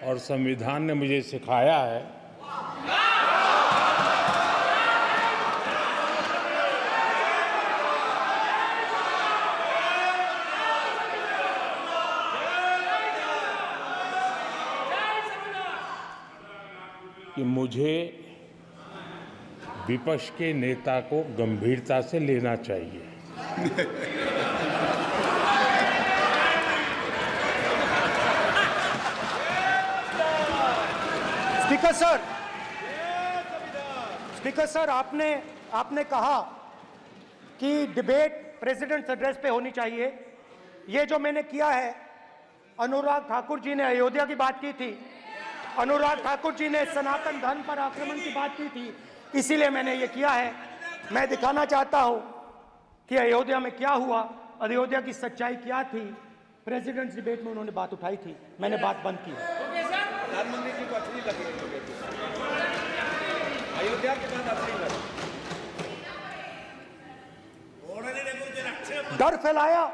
और संविधान ने मुझे सिखाया है कि मुझे विपक्ष के नेता को गंभीरता से लेना चाहिए। स्पीकर सर, आपने कहा कि डिबेट प्रेसिडेंट्स एड्रेस पे होनी चाहिए। ये जो मैंने किया है, अनुराग ठाकुर जी ने अयोध्या की बात की थी, अनुराग ठाकुर जी ने सनातन धर्म पर आक्रमण की बात की थी, इसीलिए मैंने ये किया है। मैं दिखाना चाहता हूं कि अयोध्या में क्या हुआ, अयोध्या की सच्चाई क्या थी। प्रेसिडेंट्स डिबेट में उन्होंने बात उठाई थी, मैंने बात बंद की। प्रधानमंत्री जी को अच्छी लगी अयोध्या के बाद अच्छी लगी। डर फैलाया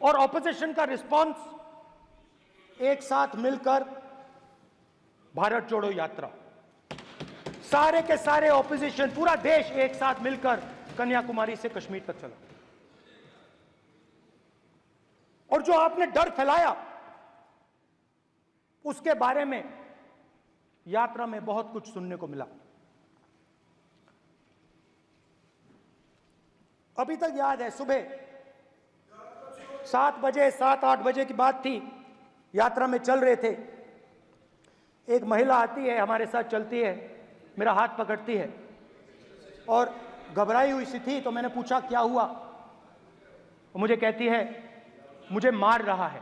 और ऑपोजिशन का रिस्पांस एक साथ मिलकर भारत जोड़ो यात्रा, सारे के सारे ऑपोजिशन, पूरा देश एक साथ मिलकर कन्याकुमारी से कश्मीर तक चला। और जो आपने डर फैलाया उसके बारे में यात्रा में बहुत कुछ सुनने को मिला। अभी तक याद है, सुबह 7 बजे 7-8 बजे की बात थी, यात्रा में चल रहे थे, एक महिला आती है, हमारे साथ चलती है, मेरा हाथ पकड़ती है और घबराई हुई सी थी। तो मैंने पूछा क्या हुआ, वो मुझे कहती है मुझे मार रहा है,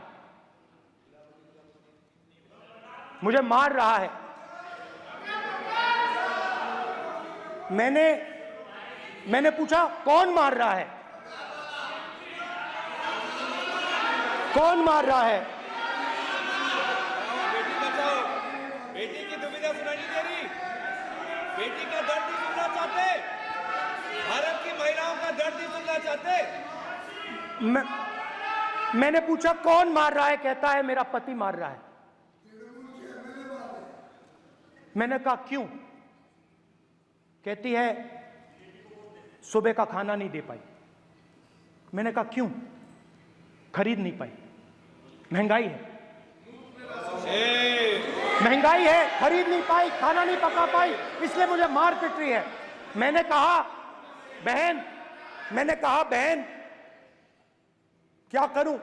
मुझे मार रहा है। मैंने पूछा कौन मार रहा है, कौन मार रहा है? बेटी बचाओ, बेटी की दुविधा सुनाई नहीं दे रही, बेटी का दर्द नहीं सुनना चाहते, भारत की महिलाओं का दर्द नहीं सुनना चाहते। मैंने पूछा कौन मार रहा है, कहता है मेरा पति मार रहा है। मैंने कहा क्यों? कहती है सुबह का खाना नहीं दे पाई। मैंने कहा क्यों? खरीद नहीं पाई, महंगाई है, महंगाई है, खरीद नहीं पाई, खाना नहीं पका पाई, इसलिए मुझे मार पिट रही है। मैंने कहा बहन क्या करूं,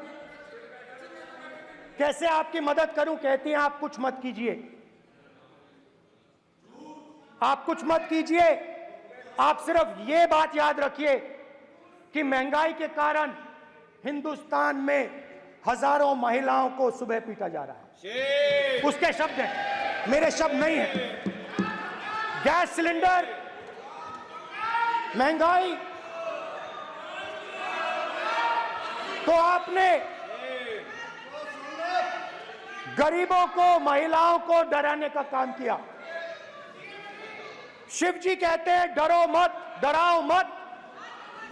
कैसे आपकी मदद करूं? कहती हैं आप कुछ मत कीजिए, आप कुछ मत कीजिए, आप सिर्फ ये बात याद रखिए कि महंगाई के कारण हिंदुस्तान में हजारों महिलाओं को सुबह पीटा जा रहा है। उसके शब्द हैं, मेरे शब्द नहीं है। गैस सिलेंडर, महंगाई, तो आपने गरीबों को, महिलाओं को डराने का काम किया। शिव जी कहते हैं डरो मत, डराओ मत।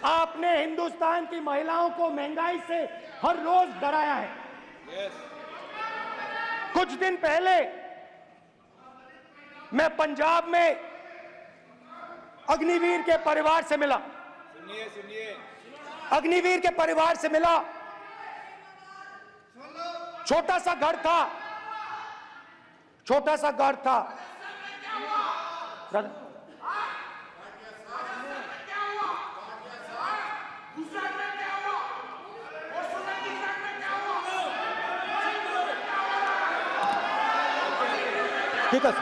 आपने हिंदुस्तान की महिलाओं को महंगाई से हर रोज डराया है। कुछ दिन पहले मैं पंजाब में अग्निवीर के परिवार से मिला, सुनिए अग्निवीर के परिवार से मिला। छोटा सा घर था, छोटा सा घर था। ठीक है सर,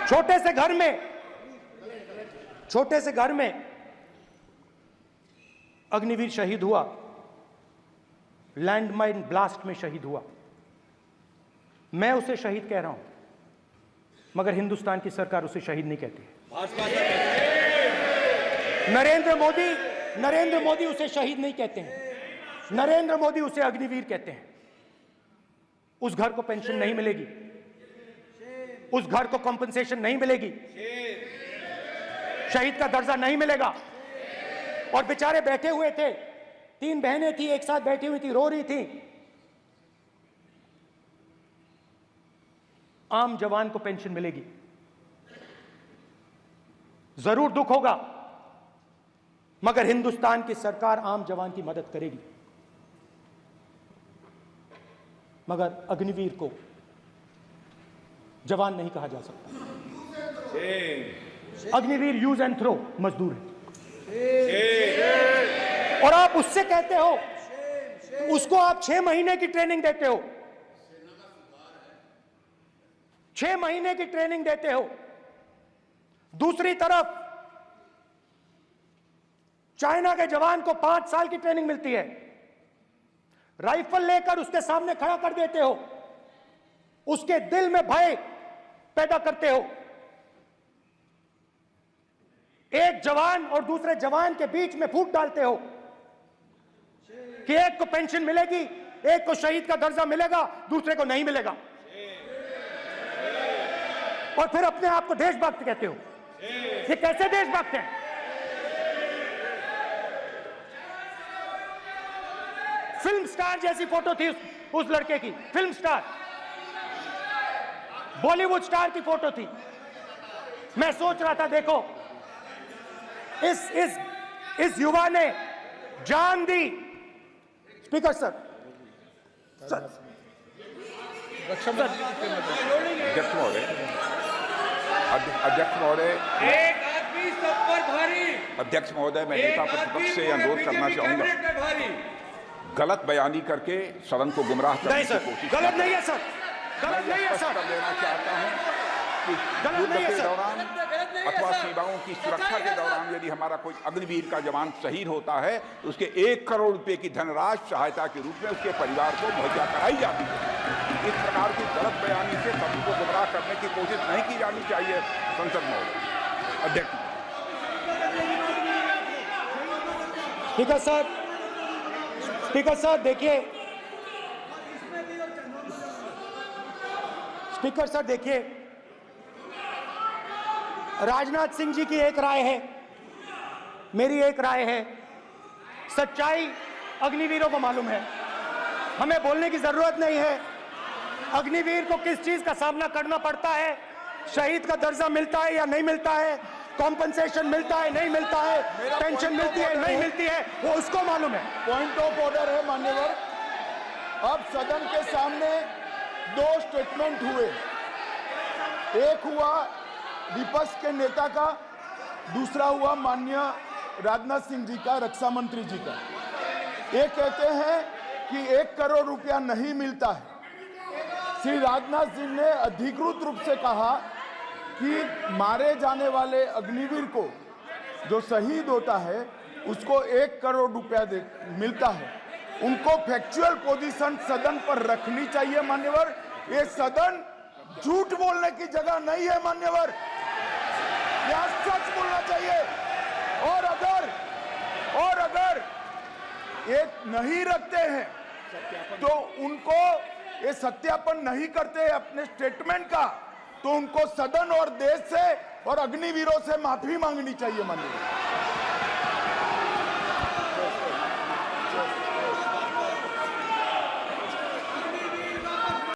छोटे से घर में अग्निवीर शहीद हुआ, लैंडमाइन ब्लास्ट में शहीद हुआ। मैं उसे शहीद कह रहा हूं, मगर हिंदुस्तान की सरकार उसे शहीद नहीं कहती। नरेंद्र मोदी उसे शहीद नहीं कहते हैं, नरेंद्र मोदी उसे अग्निवीर कहते हैं। उस घर को पेंशन नहीं मिलेगी, उस घर को कॉम्पनसेशन नहीं मिलेगी, शहीद का दर्जा नहीं मिलेगा। और बेचारे बैठे हुए थे, 3 बहनें थी, एक साथ बैठी हुई थी, रो रही थी। आम जवान को पेंशन मिलेगी, जरूर दुख होगा, मगर हिंदुस्तान की सरकार आम जवान की मदद करेगी। मगर अग्निवीर को जवान नहीं कहा जा सकता। अग्निवीर यूज एंड थ्रो मजदूर है, और आप उससे कहते हो, उसको आप 6 महीने की ट्रेनिंग देते हो, 6 महीने की ट्रेनिंग देते हो। दूसरी तरफ चाइना के जवान को 5 साल की ट्रेनिंग मिलती है, राइफल लेकर उसके सामने खड़ा कर देते हो, उसके दिल में भय पैदा करते हो। एक जवान और दूसरे जवान के बीच में फूट डालते हो कि एक को पेंशन मिलेगी, एक को शहीद का दर्जा मिलेगा, दूसरे को नहीं मिलेगा, और फिर अपने आप को देशभक्त कहते हो। ये कैसे देशभक्त हैं? फिल्म स्टार जैसी फोटो थी उस लड़के की, फिल्म स्टार, बॉलीवुड स्टार की फोटो थी। मैं सोच रहा था, देखो इस युवा ने जान दी। स्पीकर सर, अध्यक्ष महोदय, एक आदमी सब पर भारी। अध्यक्ष महोदय, मैं नेता प्रतिपक्ष से अनुरोध करना चाहूंगा, गलत बयानी करके सदन को गुमराह करने की कोशिश गलत नहीं है सर, गलत नहीं है सर, कर देना चाहता हूं कि युद्ध के दौरान अथवा सीमाओं की सुरक्षा के दौरान यदि हमारा कोई अग्निवीर का जवान शहीद होता है तो उसके 1 करोड़ रुपए की धनराशि सहायता के रूप में उसके परिवार को मुहैया कराई जाती है। इस प्रकार की गलत बयानी से सभी को गुमराह करने की कोशिश नहीं की जानी चाहिए। संसद महोदय, अध्यक्ष। स्पीकर सर देखिए, स्पीकर सर देखिए, राजनाथ सिंह जी की एक राय है, मेरी एक राय है। सच्चाई अग्निवीरों को मालूम है, हमें बोलने की जरूरत नहीं है। अग्निवीर को किस चीज का सामना करना पड़ता है, शहीद का दर्जा मिलता है या नहीं मिलता है, कॉम्पनसेशन मिलता है नहीं मिलता है, पेंशन मिलती है नहीं मिलती है, वो उसको मालूम है। पॉइंट ऑफ ऑर्डर है मान्यवर। अब सदन के सामने 2 स्टेटमेंट हुए, एक हुआ विपक्ष के नेता का, दूसरा हुआ माननीय राजनाथ सिंह जी का, रक्षा मंत्री जी का। ये कहते हैं कि 1 करोड़ रुपया नहीं मिलता है। श्री राजनाथ सिंह ने अधिकृत रूप से कहा कि मारे जाने वाले अग्निवीर को जो शहीद होता है उसको 1 करोड़ रुपया मिलता है। उनको फैक्चुअल पोजीशन सदन पर रखनी चाहिए मान्यवर। ये सदन झूठ बोलने की जगह नहीं है मान्यवर, यहाँ सच बोलना चाहिए। और अगर ये नहीं रखते हैं तो उनको ये सत्यापन नहीं करते अपने स्टेटमेंट का, तो उनको सदन और देश से और अग्निवीरों से माफी मांगनी चाहिए माननीय।